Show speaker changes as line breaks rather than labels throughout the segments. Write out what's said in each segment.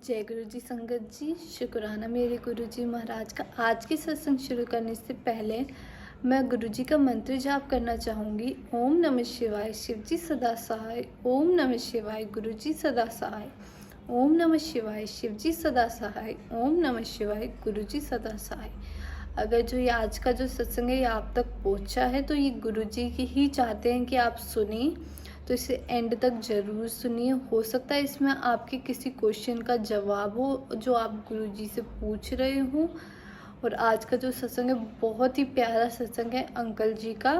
जय गुरु जी संगत जी। शुक्राना मेरे गुरु जी महाराज का। आज की सत्संग शुरू करने से पहले मैं गुरु जी का मंत्र जाप करना चाहूँगी। ओम नमः शिवाय, शिव जी सदा सहाय। ओम नमः शिवाय, गुरु जी सदा सहाय। ओम नमः शिवाय, शिव जी सदा सहाय। ओम नमः शिवाय, गुरु जी सदा सहाय। अगर जो ये आज का जो सत्संग है ये आप तक पहुँचा है तो ये गुरु जी ही चाहते हैं कि आप सुनिए, तो इसे एंड तक ज़रूर सुनिए। हो सकता है इसमें आपके किसी क्वेश्चन का जवाब हो जो आप गुरुजी से पूछ रहे हो। और आज का जो सत्संग है बहुत ही प्यारा सत्संग है अंकल जी का।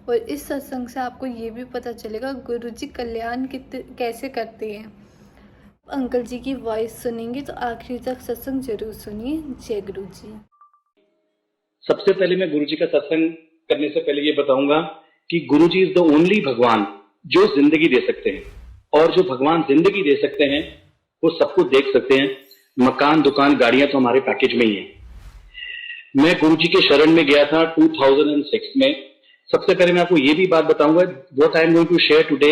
और इस सत्संग से आपको ये भी पता चलेगा गुरुजी कल्याण कैसे करते हैं। अंकल जी की वॉइस सुनेंगे तो आखिरी तक सत्संग जरूर सुनिए। जय गुरु जी।
सबसे पहले मैं गुरुजी का सत्संग करने से पहले ये बताऊंगा कि गुरुजी इज द ओनली भगवान जो जिंदगी दे सकते हैं, और जो भगवान जिंदगी दे सकते हैं वो सब कुछ देख सकते हैं। मकान, दुकान, गाड़ियां तो हमारे पैकेज में ही है। मैं गुरुजी के शरण में गया था 2006 में। सबसे पहले मैं आपको ये भी बात बताऊंगा, what I am going to share today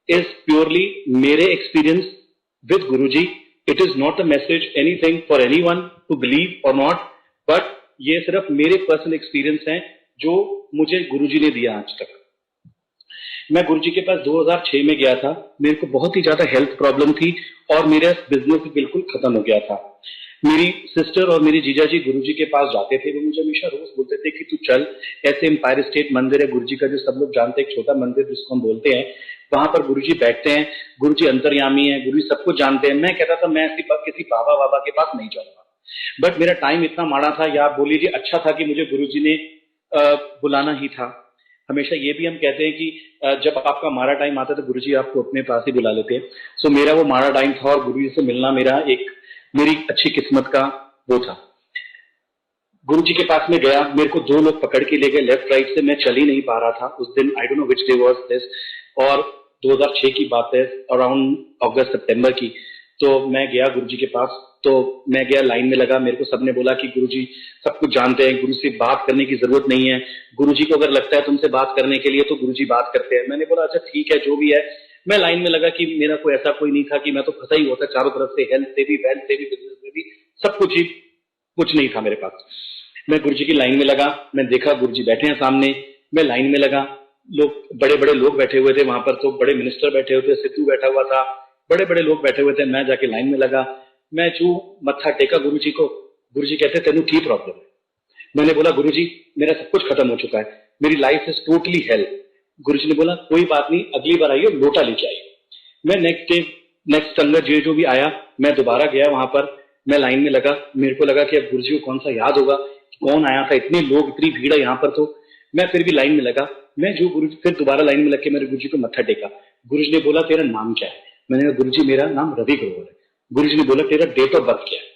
is purely मेरे experience with Guruji. It is not a message anything for anyone to believe और नॉट, बट ये सिर्फ मेरे पर्सनल एक्सपीरियंस हैं जो मुझे गुरुजी ने दिया आज तक। मैं गुरुजी के पास 2006 में गया था। मेरे को बहुत ही ज्यादा हेल्थ प्रॉब्लम थी और मेरा बिजनेस बिल्कुल खत्म हो गया था। मेरी सिस्टर और मेरी जीजा जी गुरुजी के पास जाते थे। वो मुझे हमेशा रोज बोलते थे कि तू चल, ऐसे एम्पायर स्टेट मंदिर है गुरुजी का जो सब लोग जानते हैं, एक छोटा मंदिर जिसको हम बोलते हैं, वहां पर गुरुजी बैठते हैं। गुरुजी अंतर्यामी है, गुरुजी सब कुछ जानते हैं। मैं कहता था मैं किसी बाबा बाबा के पास नहीं जाऊंगा, बट मेरा टाइम इतना माड़ा था, या आप बोल लीजिए अच्छा था कि मुझे गुरुजी ने बुलाना ही था। हमेशा ये भी हम कहते हैं कि जब आपका माड़ा टाइम आता है तो गुरुजी आपको अपने पास ही बुला लेते हैं। सो मेरा वो माड़ा टाइम था और गुरुजी से मिलना मेरी अच्छी किस्मत का वो था। गुरुजी के पास में गया, मेरे को दो लोग पकड़ के ले गए लेफ्ट राइट से। मैं चल ही नहीं पा रहा था उस दिन। I don't know which day was this, और 2006 की बात है, अराउंड अगस्त सितंबर की। तो मैं गया गुरुजी के पास, तो मैं गया, लाइन में लगा। मेरे को सबने बोला कि गुरुजी सब कुछ जानते हैं, गुरु से बात करने की जरूरत नहीं है, गुरुजी को अगर लगता है तुमसे बात करने के लिए तो गुरुजी बात करते हैं। मैंने बोला अच्छा ठीक है, जो भी है। मैं लाइन में लगा कि मेरा कोई ऐसा कोई नहीं था कि मैं तो फंसा ही होता चारों तरफ से, हेल्थ से भी, वेल्थ से भी, बिजनेस से भी, सब कुछ ही, कुछ नहीं था मेरे पास। मैं गुरुजी की लाइन में लगा, मैं देखा गुरुजी बैठे हैं सामने, मैं लाइन में लगा। लोग, बड़े बड़े लोग बैठे हुए थे वहां पर, तो बड़े मिनिस्टर बैठे हुए थे, सिद्धू बैठा हुआ था, बड़े बड़े लोग बैठे हुए थे। मैं जाके लाइन में लगा, मैं जो मत्था टेका गुरुजी को। गुरुजी कहते तेनू की प्रॉब्लम है? मैंने बोला गुरुजी मेरा सब कुछ खत्म हो चुका है, मेरी लाइफ इज टोटली हेल। गुरुजी ने बोला कोई बात नहीं, अगली बार आइए लोटा लेके आइए। मैं नेक्स्ट संगत जो भी आया, मैं दोबारा गया वहां पर, मैं लाइन में लगा। मेरे को लगा कि अब गुरुजी को कौन सा याद होगा, कौन आया था, इतने लोग, इतनी भीड़ है यहाँ पर। तो मैं फिर भी लाइन में लगा। मैं जो गुरुजी, फिर दोबारा लाइन में लग के मेरे गुरुजी को मत्था टेका। गुरुजी ने बोला तेरा नाम क्या है? मैंने कहा गुरुजी मेरा नाम रवि ग्रोवर है। गुरुजी ने बोला तेरा डेट ऑफ बर्थ क्या है?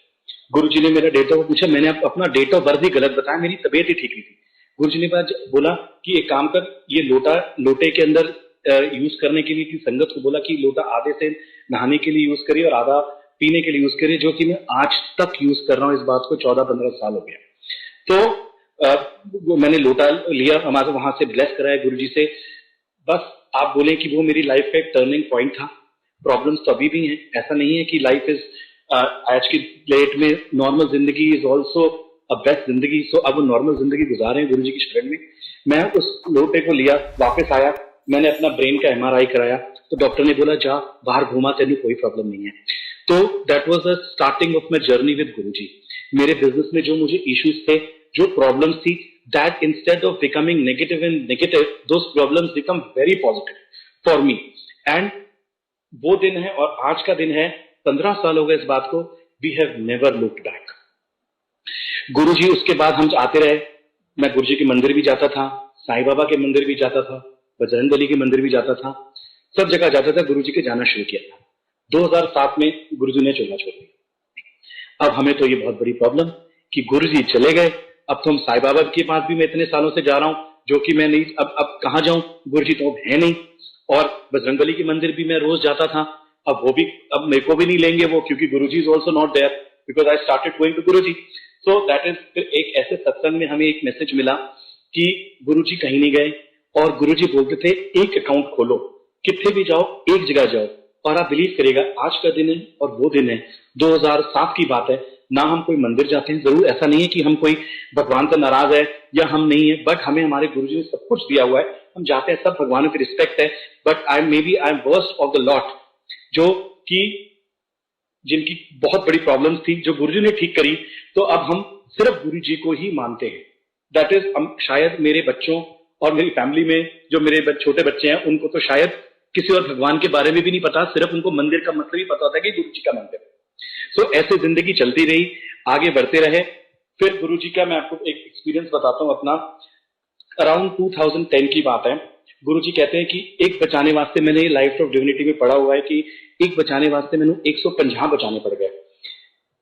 गुरुजी ने मेरा डेट ऑफ बर्थ पूछा, मैंने अपना डेट ऑफ बर्थ ही गलत बताया, मेरी तबीयत ही ठीक नहीं थी। गुरुजी ने बोला कि एक काम कर, ये लोटे के अंदर यूज करने के लिए की संगत को बोला कि लोटा आधे से नहाने के लिए यूज करिए और आधा पीने के लिए यूज करिए, जो कि मैं आज तक यूज कर रहा हूँ। इस बात को 14-15 साल हो गया। तो मैंने लोटा लिया, हमारे वहां से ब्लेस कराया गुरुजी से। बस आप बोले कि वो मेरी लाइफ का एक टर्निंग पॉइंट था। प्रॉब्लम्स तो अभी भी हैं, ऐसा नहीं है कि लाइफ इज आज की डेट में नॉर्मल जिंदगी इज ऑल्सो अ बेस्ट जिंदगी। सो अब नॉर्मल जिंदगी गुजार रहे हैं गुरुजी की शरण में। मैं उस लोटे को लिया, वापस आया, मैंने अपना ब्रेन का MRI कराया, तो डॉक्टर ने बोला जा बाहर घूमा, तेन कोई प्रॉब्लम नहीं है। तो that was the starting of my journey with Guruji. मेरे बिजनेस में जो मुझे इश्यूज थे, जो प्रॉब्लम्स थी, that instead of becoming negative, those problems become very positive for me. And वो दिन है और आज का दिन है, 15 साल हो गए इस बात को। We have never looked back. Guruji, उसके बाद हम आते रहे। मैं गुरुजी के मंदिर भी जाता था, साईं बाबा के मंदिर भी जाता था, बजरंगबली के मंदिर भी जाता था, सब जगह जाता था। गुरुजी के जाना शुरू किया था। 2007 में गुरुजी ने चोला छोड़ दिया। अब हमें तो ये बहुत बड़ी प्रॉब्लम कि गुरुजी चले गए। अब तो हम साईं बाबा के पास भी मैं इतने सालों से जा रहा हूं, जो कि मैं नहीं, अब कहां जाऊं, गुरुजी तो अब है नहीं। और बजरंगबली के मंदिर भी मैं रोज जाता था, अब वो भी, अब मेरे को भी नहीं लेंगे वो, क्योंकि Guruji is also not there because I started going to Guruji. So that is, फिर एक ऐसे सत्संग में हमें एक मैसेज मिला कि गुरुजी कहीं नहीं गए, और गुरुजी बोलते थे एक अकाउंट खोलो, कितने भी जाओ, एक जगह जाओ, और आप बिलीव करिएगा, आज का दिन है और वो दिन है 2007 की बात है, ना हम कोई मंदिर जाते हैं, जरूर ऐसा नहीं है कि हम कोई भगवान से नाराज है या हम नहीं है, बट हमें हमारे गुरुजी ने सब कुछ दिया हुआ है, हम जाते हैं, सब भगवानों की रिस्पेक्ट है, but I am worst of the lot, जो कि जिनकी बहुत बड़ी प्रॉब्लम्स थी जो गुरुजी ने ठीक करी, तो अब हम सिर्फ गुरुजी को ही मानते हैं। दैट इज, शायद मेरे बच्चों और मेरी फैमिली में जो मेरे छोटे बच्चे हैं उनको तो शायद किसी और भगवान के बारे में भी नहीं पता, सिर्फ उनको मंदिर का मतलब ही पता होता है कि गुरुजी का मंदिर। सो ऐसे जिंदगी चलती रही, आगे बढ़ते रहे। फिर गुरुजी का मैं आपको एक एक्सपीरियंस बताता हूं अपना। अराउंड 2010 की बात है। गुरुजी कहते हैं कि एक बचाने वास्ते, मैंने लाइफ ऑफ डिविनिटी में पढ़ा हुआ है कि एक बचाने वास्ते मैंने 150 बचाने पड़ गए।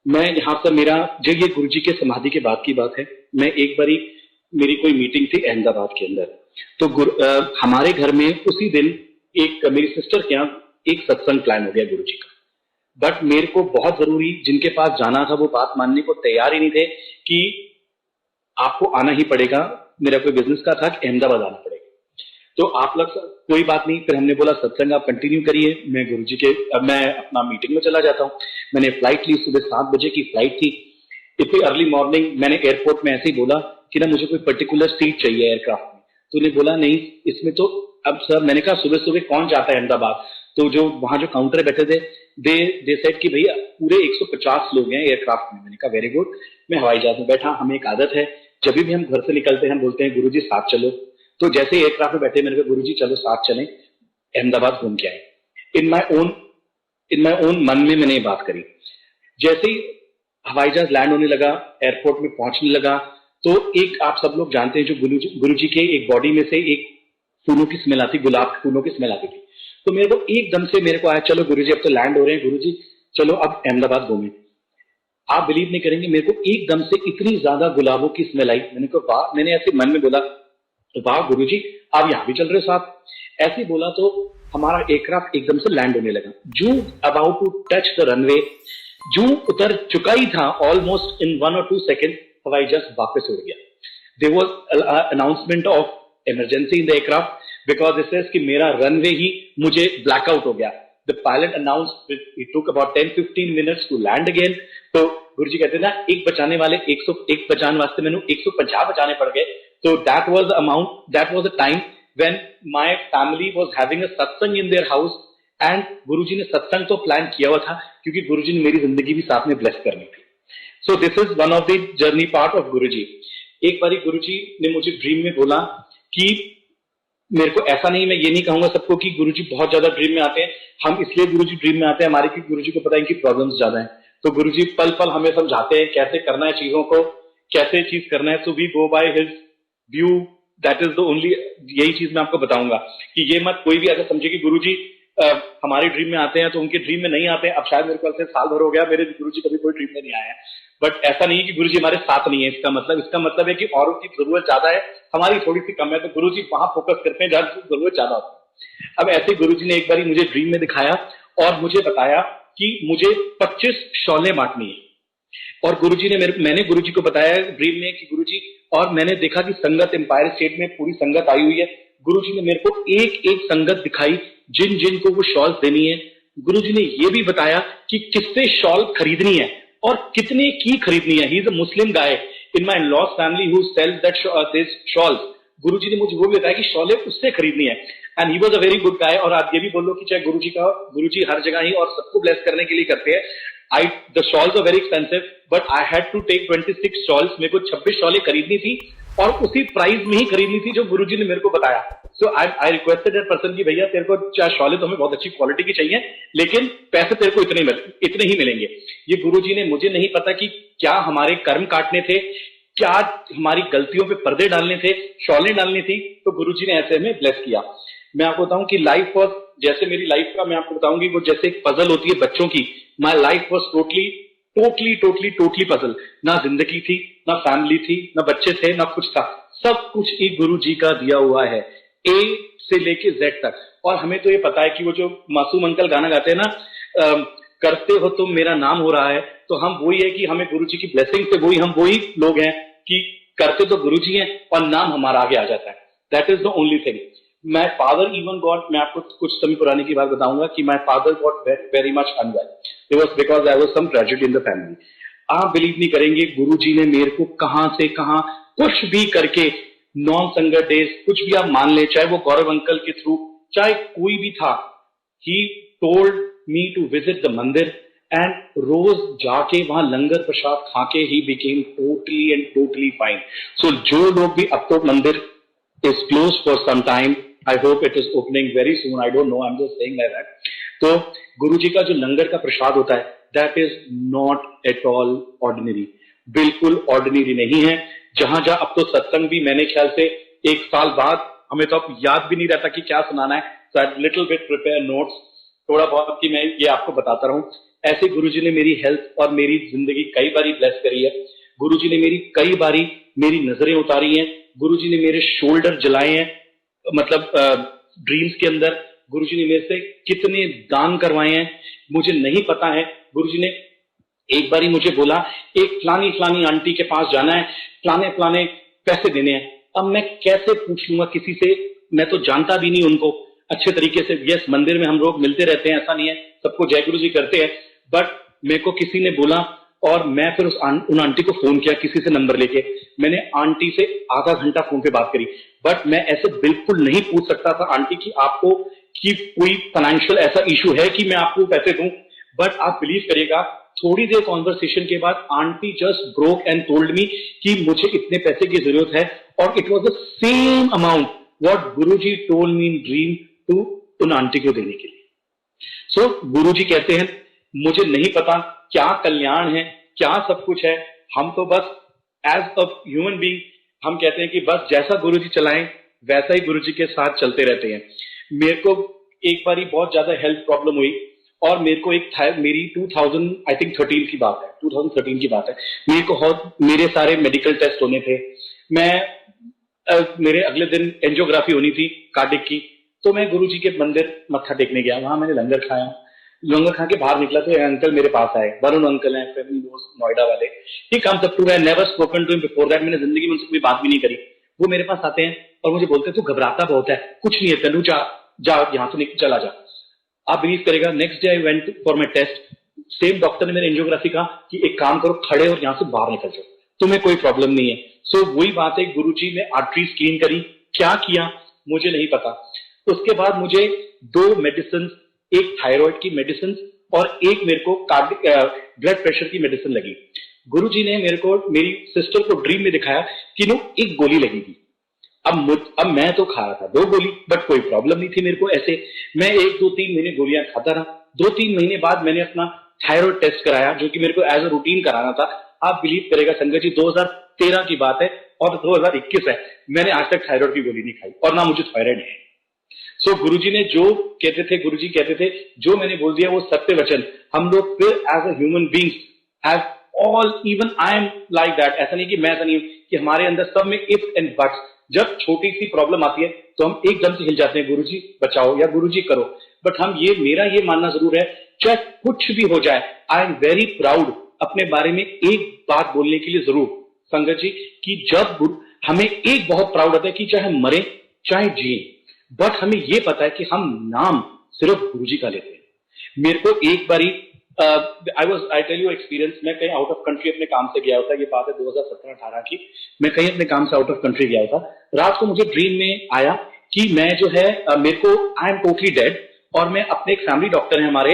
मैं यहाँ पर मेरा, जब ये गुरुजी के समाधि के बाद की बात है, मैं एक बारी, मेरी कोई मीटिंग थी अहमदाबाद के अंदर, तो हमारे घर में उसी दिन एक मेरी सिस्टर के यहाँ एक सत्संग प्लान हो गया गुरुजी का, बट मेरे को बहुत जरूरी, जिनके पास जाना था वो बात मानने को तैयार ही नहीं थे कि आपको आना ही पड़ेगा, मेरा कोई बिजनेस का था कि अहमदाबाद आना पड़ेगा। तो आप लोग, कोई बात नहीं, फिर हमने बोला सत्संग आप कंटिन्यू करिए, मैं गुरुजी के, मैं अपना मीटिंग में चला जाता हूँ। मैंने फ्लाइट ली, सुबह 7 बजे की फ्लाइट थी, इतनी अर्ली मॉर्निंग। मैंने एयरपोर्ट में ऐसे ही बोला कि ना मुझे कोई पर्टिकुलर सीट चाहिए एयरक्राफ्ट में, तो उन्हें बोला नहीं इसमें तो, अब सर मैंने कहा सुबह सुबह कौन जाता है अहमदाबाद, तो जो वहां जो काउंटर बैठे थे दे सेड कि भैया पूरे 150 लोग हैं एयरक्राफ्ट में। मैंने कहा वेरी गुड, मैं हवाई जहाज में बैठा, हमें एक आदत है जब भी हम घर से निकलते हैं हम बोलते हैं गुरुजी साथ चलो, तो जैसे एयरक्राफ्ट में बैठे मैंने कहा गुरुजी चलो साथ चलें, अहमदाबाद घूम के आए। इन माई ओन मन में मैंने ये बात करी। जैसे ही हवाई जहाज लैंड होने लगा, एयरपोर्ट में पहुंचने लगा, तो एक, आप सब लोग जानते हैं, जो गुरुजी के एक बॉडी में से एक फूलों की स्मेल आती, गुलाब के फूलों की स्मेल आती थी। तो मेरे को एकदम से मेरे को आया, चलो गुरुजी अब तो लैंड हो रहे हैं, गुरुजी चलो अब अहमदाबाद घूमें। आप बिलीव नहीं करेंगे, मेरे को एकदम से इतनी ज्यादा गुलाबों की स्मेल आई। मैंने कहा वाह, मैंने ऐसे मन में बोला तो वाह गुरुजी आप यहाँ भी चल रहे हो साथ। ऐसे बोला तो हमारा एयरक्राफ्ट एकदम से लैंड होने लगा। जो about to touch the runway, जो उतर चुका ही था ऑलमोस्ट इन 1 और 2 सेकेंड, हवाई जहाज वापस उड़ गया। There was announcement of emergency in the aircraft because it says कि मेरा रनवे ही मुझे ब्लैकआउट हो गया। The pilot announced it took about 10-15 minutes to land again. तो गुरुजी कहते हैं ना, एक बचाने वाले 101 बचाने वास्ते मैंने 150 बचाने पड़ गए। So that was the amount, that was the time when my family was having a satsang in their house, and गुरुजी ने सत्संग तो प्लान किया हुआ था क्योंकि गुरुजी ने मेरी जिंदगी भी साथ में ब्लेस करनी थी। So this is one of the journey part of गुरुजी। एक बारी गुरुजी ने मुझे ड्रीम में बोला कि मेरे को ऐसा नहीं, मैं ये नहीं कहूंगा सबको कि गुरुजी बहुत ज्यादा ड्रीम में आते हैं, हम इसलिए गुरुजी ड्रीम में आते हैं हमारे, कि गुरुजी को पता है इनकी प्रॉब्लम्स ज्यादा है, तो गुरुजी पल पल हमें समझाते हैं कैसे करना है चीजों को, कैसे चीज करना है। So we go by his view, that is the only, यही चीज मैं आपको बताऊंगा कि ये मत कोई भी ऐसा समझे कि गुरुजी हमारे ड्रीम में आते हैं तो उनके ड्रीम में नहीं आते हैं। अब शायद मेरे को साल भर हो गया, मेरे गुरुजी कभी कोई ड्रीम में नहीं आया है, बट ऐसा नहीं है कि गुरुजी हमारे साथ नहीं है। इसका मतलब है कि औरों की जरूरत ज्यादा है, हमारी थोड़ी सी कम है, तो गुरुजी वहां फोकस करते हैं जहां जरूरत ज्यादा होती है। अब ऐसे गुरुजी ने एक बार मुझे ड्रीम में दिखाया और मुझे बताया कि मुझे 25 शॉलें बांटनी है। और गुरुजी ने मैंने गुरुजी को बताया ड्रीम में कि गुरुजी, और मैंने देखा कि संगत एम्पायर स्टेट में पूरी संगत आई हुई है। गुरुजी ने मेरे को एक एक संगत दिखाई जिन जिन को वो शॉल देनी है। गुरुजी ने ये भी बताया कि किससे शॉल खरीदनी है और कितने की खरीदनी है। He is a Muslim guy in my laws family who sells that this shawls. Guruji ने मुझे वो भी बताया कि शॉलें उससे खरीदनी है, and he was a very good guy. और आप ये भी बोलो कि चाहे गुरुजी हर जगह ही और सबको ब्लेस करने के लिए करते हैं। The shawls are very expensive, but I had to take 26 shawls. मेरे को 26 शॉलें खरीदनी थी और उसी प्राइस में ही खरीदनी थी जो गुरुजी ने मेरे को बताया। So I requested that person कि भैया तेरे को चाहे शॉलें तो हमें बहुत अच्छी क्वालिटी की चाहिए, लेकिन पैसे तेरे को इतने ही मिलेंगे। ये गुरुजी ने, मुझे नहीं पता कि क्या हमारे कर्म काटने थे, क्या हमारी गलतियों पे पर्दे डालने थे, शॉलें डालनी थी, तो गुरुजी ने ऐसे हमें ब्लेस किया। मैं आपको बताऊं कि लाइफ वॉज, जैसे मेरी लाइफ का मैं आपको बताऊंगी वो जैसे एक पजल होती है बच्चों की, my life was totally puzzle. ना जिंदगी थी, ना फैमिली थी, ना बच्चे थे, ना कुछ था, सब कुछ एक गुरुजी का दिया हुआ है, ए से लेके जेड तक। और हमें तो ये पता है कि वो जो मासूम अंकल गाना गाते हैं ना, करते हो तुम मेरा नाम हो रहा है, तो हम वही है कि हमें गुरुजी की ब्लेसिंग से हम वही लोग हैं कि करते तो गुरुजी हैं और नाम हमारा आगे आ जाता है। That is the only thing. My father even got, मैं आपको कुछ समय पुराने की बात बताऊंगा कि my father got very much unwell, it was because there was some tragedy in the family. आप बिलीव नहीं करेंगे, गुरुजी ने मेरे को कहां से कहां कुछ भी करके, नॉन संगत डेज कुछ भी आप मान ले, चाहे वो गौरव अंकल के थ्रू, चाहे कोई भी था, he told me to visit the mandir and रोज जाके वहां लंगर प्रसाद खाके he became totally and totally fine. So जो लोग भी, अब तो मंदिर is closed for some time. I hope it is opening very soon. I don't know. I'm just saying like that. तो गुरुजी का जो लंगर का प्रसाद होता है, that is not at all ordinary. बिल्कुल ऑर्डिनरी नहीं है। जहां जहां अब तो सत्संग भी मैंने ख्याल से 1 साल बाद, हमें तो अब याद भी नहीं रहता कि क्या सुनाना है। So I little bit prepare notes, थोड़ा बहुत कि मैं ये आपको बताता रहूं। ऐसे गुरुजी ने मेरी हेल्थ और मेरी जिंदगी कई बारी ब्लेस करी है। गुरुजी ने मेरी कई बारी मेरी नजरें उतारी हैं। गुरुजी ने मेरे शोल्डर जलाए हैं, मतलब ड्रीम्स के अंदर। गुरुजी ने मेरे से कितने दान करवाए हैं मुझे नहीं पता है। गुरुजी ने एक बारी मुझे बोला, एक फलानी फलानी आंटी के पास जाना है, फलाने फलाने पैसे देने हैं। अब मैं कैसे पूछ लूंगा किसी से, मैं तो जानता भी नहीं उनको अच्छे तरीके से। यस, मंदिर में हम लोग मिलते रहते हैं, ऐसा नहीं है, सबको जय गुरु जी करते हैं, बट मेरे को किसी ने बोला और मैं फिर उन आंटी को फोन किया किसी से नंबर लेके। मैंने आंटी से आधा घंटा फोन पे बात करी, बट मैं ऐसे बिल्कुल नहीं पूछ सकता था आंटी की आपको कि कोई फाइनेंशियल ऐसा इशू है कि मैं आपको पैसे दूं। बट आप बिलीव करिएगा, थोड़ी देर कॉन्वर्सेशन के बाद aunty just broke and told me कि मुझे इतने पैसे की जरूरत है, और it was the same amount what Guruji told me in dream to उन आंटी को देने के लिए। सो गुरुजी कहते हैं मुझे नहीं पता क्या कल्याण है, क्या सब कुछ है, हम तो बस एज अ ह्यूमन बीइंग हम कहते हैं कि बस जैसा गुरुजी चलाएं वैसा ही गुरुजी के साथ चलते रहते हैं। मेरे को एक बारी बहुत ज्यादा हेल्थ प्रॉब्लम हुई और मेरे को मेरी 2013 की बात है, 2013 की बात है। मेरे सारे मेडिकल टेस्ट होने थे। मेरे अगले दिन एंजियोग्राफी होनी थी कार्डिक की, तो मैं गुरुजी के मंदिर मत्था टेकने गया। वहां मैंने लंगर खाया, लंगर खा के बाहर निकला तो अंकल मेरे पास आए, वरुण अंकल हैं, फैमिली दोस्त नोएडा वाले। He comes up to me, I never spoken to him before that, मैंने जिंदगी में उनसे कोई बात भी नहीं करी। वो मेरे पास आते हैं और मुझे बोलते हैं तू घबराता बहुत है, कुछ नहीं है तनु, जा यहाँ तो चला जा। आप बिलीव करेगा, next day I went for my test, same doctor ने मेरे एंजियोग्राफी कहा कि एक काम करो, खड़े और यहाँ से बाहर निकल जाओ, तुम्हें कोई प्रॉब्लम नहीं है। सो वही बात है, गुरुजी ने आर्टरीज क्लीन करी, क्या किया मुझे नहीं पता। उसके बाद मुझे 2 मेडिसिन, एक थायराइड की मेडिसिन और एक मेरे को ब्लड प्रेशर की मेडिसिन लगी। गुरुजी ने मेरे को, मेरी सिस्टर को ड्रीम में दिखाया कि नो एक गोली लगेगी। अब मैं तो खा रहा था 2 गोली, बट कोई प्रॉब्लम नहीं थी मेरे को। ऐसे मैं 1, 2, 3 महीने गोलियां खाता रहा। 2-3 महीने बाद मैंने अपना थायराइड टेस्ट कराया, जो कि मेरे को एज अ रूटीन कराना था। आप बिलीव करेगा संगत जी, 2013 की बात है और 2021 है, मैंने आज तक थायराइड की गोली नहीं खाई और ना मुझे थायराइड है। सो गुरुजी ने जो कहते थे, गुरुजी कहते थे जो मैंने बोल दिया वो सत्य वचन। हम लोग फिर as a human beings have all, even I am like that. ऐसा नहीं कि मैं ऐसा नहीं हूं, कि हमारे अंदर सब में इफ एंड बट्स। जब छोटी सी प्रॉब्लम आती है तो हम एकदम से हिल जाते हैं, गुरुजी बचाओ या गुरुजी करो। बट मेरा ये मानना जरूर है, चाहे कुछ भी हो जाए, आई एम वेरी प्राउड अपने बारे में एक बात बोलने के लिए जरूर संगत जी, कि जब हमें एक बहुत प्राउड होता है कि चाहे हम मरे चाहे जिए, बट हमें ये पता है कि हम नाम सिर्फ गुरुजी का लेते हैं। मेरे को एक बारी आई टेल यू एक्सपीरियंस, मैं कहीं आउट ऑफ कंट्री अपने काम से गया होता, ये बात है 2017-18 की। मैं कहीं अपने काम से आउट ऑफ कंट्री गया होता। रात को मुझे ड्रीम में आया कि मैं जो है, मेरे को आई एम टोटली डेड, और मैं अपने एक फैमिली डॉक्टर है हमारे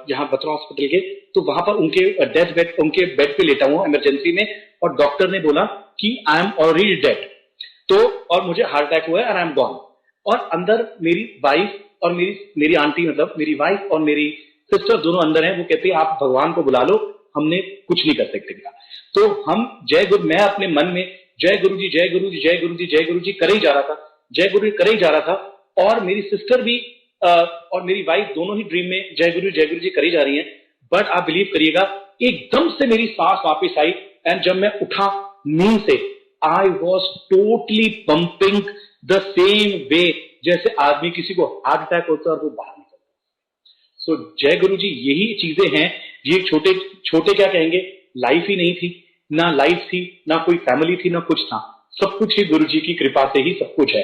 यहाँ बत्रा हॉस्पिटल के, तो वहां पर उनके डेथ बेड, उनके बेड पे लेटा हुआ इमरजेंसी में, और डॉक्टर ने बोला कि आई एम ऑलरेडी डेड, तो और मुझे हार्ट अटैक हुआ है और आई एम गॉन। और अंदर मेरी वाइफ और मेरी आंटी, मतलब मेरी वाइफ और मेरी सिस्टर दोनों अंदर हैं। वो कहती है आप भगवान को बुला लो, हमने कुछ नहीं कर सकते। तो हम मैं अपने मन में जय गुरु जी जय गुरु जी जय गुरु जी जय गुरु जी करे ही जा रहा था, जय गुरु जी करे ही जा रहा था। और मेरी सिस्टर भी और मेरी वाइफ दोनों ही ड्रीम में जय गुरु जी करी जा रही हैं। बट आप बिलीव करिएगा, एकदम से मेरी सांस वापस आई, एंड जब मैं उठा नींद से, I was totally pumping the same way जैसे आदमी किसी को हार्ट अटैक होता है और वो बाहर निकलता है। सो जय गुरु जी, यही चीजें हैं। ये छोटे छोटे क्या कहेंगे, लाइफ ही नहीं थी, ना लाइफ थी, ना कोई फैमिली थी, ना कुछ था, सब कुछ ही गुरु जी की कृपा से ही सब कुछ है।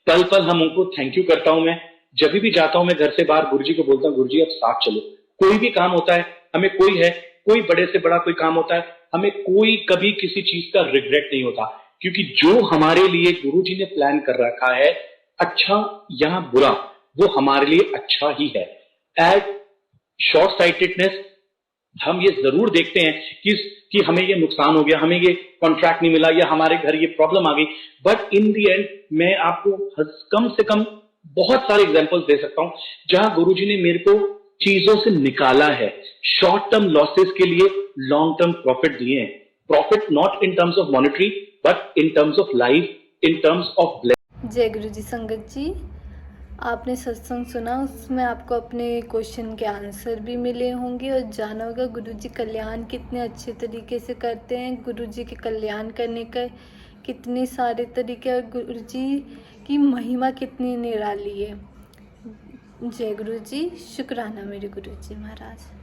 पल पल हम उनको थैंक यू करता हूं। मैं जब भी जाता हूं मैं घर से बाहर गुरुजी को बोलता हूँ, गुरुजी अब साथ चलो। कोई भी काम होता है, हमें कोई बड़े से बड़ा कोई काम होता है, हमें कोई कभी किसी चीज का रिग्रेट नहीं होता, क्योंकि जो हमारे लिए गुरुजी ने प्लान कर रखा है, अच्छा या बुरा, वो हमारे लिए अच्छा ही है। एज शॉर्ट साइटेडनेस हम ये जरूर देखते हैं कि हमें ये नुकसान हो गया, हमें ये कॉन्ट्रैक्ट नहीं मिला, या हमारे घर ये प्रॉब्लम आ गई, बट इन दी एंड मैं आपको कम से कम बहुत सारे एग्जांपल्स दे सकता हूं जहां गुरुजी ने मेरे को चीजों से निकाला है, शॉर्ट टर्म लॉसेस के लिए लॉन्ग टर्म प्रॉफिट दिए हैं। Profit not in terms of monetary but in terms of life, in terms of blessing.
जय गुरु जी। संगत जी, आपने सत्संग सुना, उसमें आपको अपने क्वेश्चन के आंसर भी मिले होंगे और जाना होगा गुरु जी कल्याण कितने अच्छे तरीके से करते हैं, गुरु जी के कल्याण करने का कितने सारे तरीके और गुरु जी की महिमा कितनी निराली है। जय गुरु जी। शुक्राना मेरे गुरु जी महाराज।